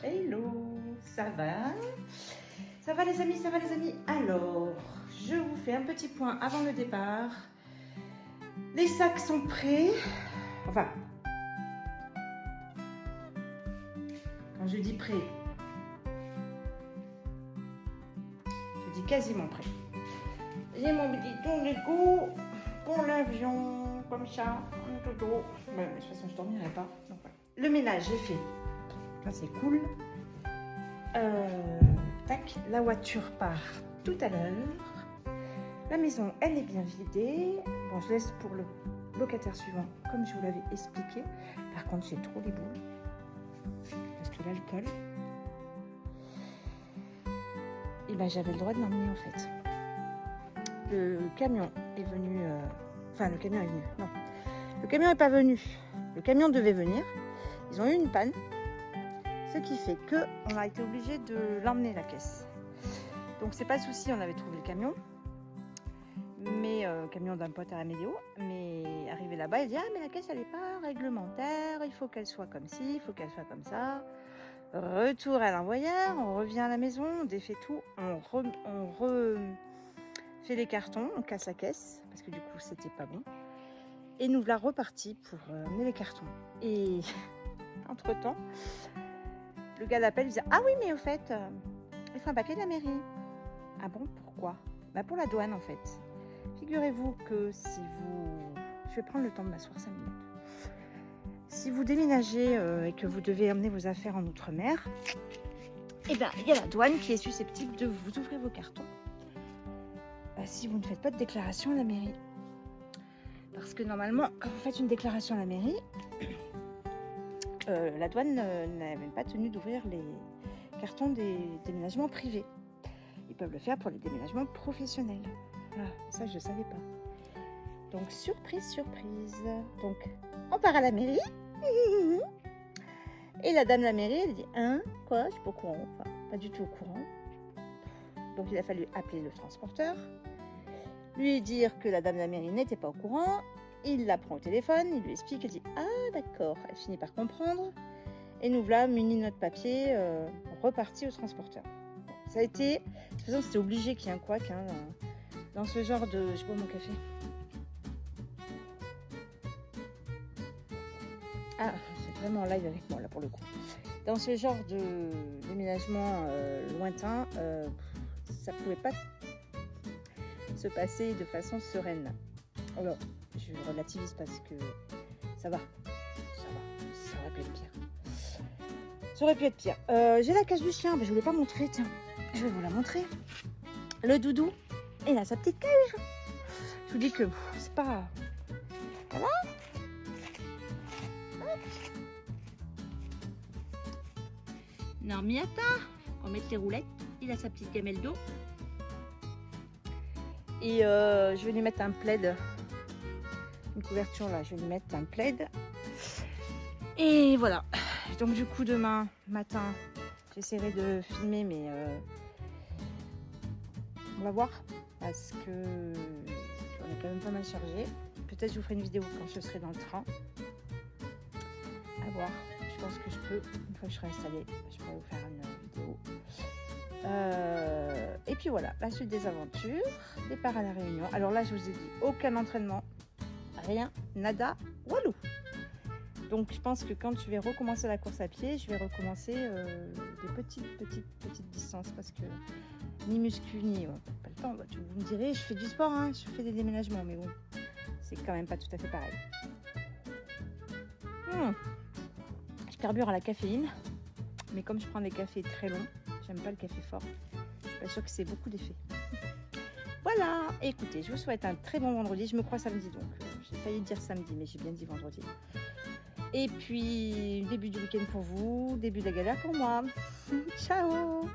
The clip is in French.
Hello, ça va? Ça va les amis, ça va les amis? Alors, je vous fais un petit point avant le départ. Les sacs sont prêts. Enfin, quand je dis prêt, je dis quasiment prêt. J'ai mon bidon Lego pour l'avion, comme ça, en toto. Mais de toute façon, je ne dormirai pas. Donc, voilà. Le ménage, j'ai fait. Ça, c'est cool. Tac, la voiture part tout à l'heure. La maison, elle est bien vidée. Bon, je laisse pour le locataire suivant, comme je vous l'avais expliqué. Par contre, j'ai trop les boules. Parce que l'alcool, et ben, j'avais le droit de l'emmener en fait. Le camion est venu... Enfin, le camion est venu. Non, le camion n'est pas venu. Le camion devait venir. Ils ont eu une panne. Ce qui fait qu'on a été obligé de l'emmener la caisse. Donc c'est pas le souci, on avait trouvé le camion. Mais camion d'un pote à Améléo. Mais arrivé là-bas, il dit ah mais la caisse elle n'est pas réglementaire, il faut qu'elle soit comme ci, il faut qu'elle soit comme ça. Retour à l'envoyeur, on revient à la maison, on défait tout, on refait les cartons, on casse la caisse parce que du coup c'était pas bon. Et nous voilà repartis pour amener les cartons. Et entre temps, le gars d'appel disait ah oui mais au fait, il faut un papier de la mairie. Ah bon, pourquoi? Bah pour la douane en fait. Figurez-vous que si vous... Je vais prendre le temps de m'asseoir 5 minutes. Si vous déménagez et que vous devez emmener vos affaires en outre-mer, eh bien, il y a la douane qui est susceptible de vous ouvrir vos cartons si vous ne faites pas de déclaration à la mairie. Parce que normalement, quand vous faites une déclaration à la mairie, la douane n'a même pas tenu d'ouvrir les cartons des déménagements privés. Ils peuvent le faire pour les déménagements professionnels. Voilà, ça je ne savais pas. Donc surprise, surprise. Donc on part à la mairie. Et la dame de la mairie, elle dit hein, quoi, je suis pas au courant. Enfin, pas du tout au courant. Donc il a fallu appeler le transporteur, lui dire que la dame de la mairie n'était pas au courant. Il la prend au téléphone, il lui explique, elle dit ah d'accord. Elle finit par comprendre. Et nous voilà munis de notre papier, repartis au transporteur. Bon, ça a été, de toute façon c'était obligé qu'il y ait un couac hein, dans ce genre de... Je bois mon café. Ah, c'est vraiment en live avec moi là pour le coup. Dans ce genre de déménagement lointain, ça pouvait pas se passer de façon sereine. Alors, je relativise parce que ça va, ça aurait pu être pire. Ça aurait pu être pire. J'ai la cage du chien, mais je ne vous l'ai pas montré, tiens. Je vais vous la montrer. Le doudou, il a sa petite cage. Je vous dis que c'est pas... Voilà. Normiata, on met les roulettes. Il a sa petite gamelle d'eau. Et je vais lui mettre un plaid. Une couverture là, je vais lui mettre un plaid. Et voilà. Donc du coup demain matin, j'essaierai de filmer, mais on va voir parce que on est quand même pas mal chargé. Peut-être je vous ferai une vidéo quand je serai dans le train. À voir. Je pense que je peux, une fois que je serai installée, je pourrai vous faire une vidéo. Et puis voilà, la suite des aventures, départ à la Réunion. Alors là, je vous ai dit, aucun entraînement, rien, nada, walou. Donc je pense que quand je vais recommencer la course à pied, je vais recommencer des petites distances parce que ni muscu, ni... pas le temps, bah, vous me direz, je fais du sport, hein, je fais des déménagements, mais bon, c'est quand même pas tout à fait pareil. Je carbure à la caféine, mais comme je prends des cafés très longs, j'aime pas le café fort, je suis pas sûre que c'est beaucoup d'effet. Voilà, écoutez, je vous souhaite un très bon vendredi, je me crois samedi, donc j'ai failli dire samedi, mais j'ai bien dit vendredi. Et puis, début du week-end pour vous, début de la galère pour moi. Ciao!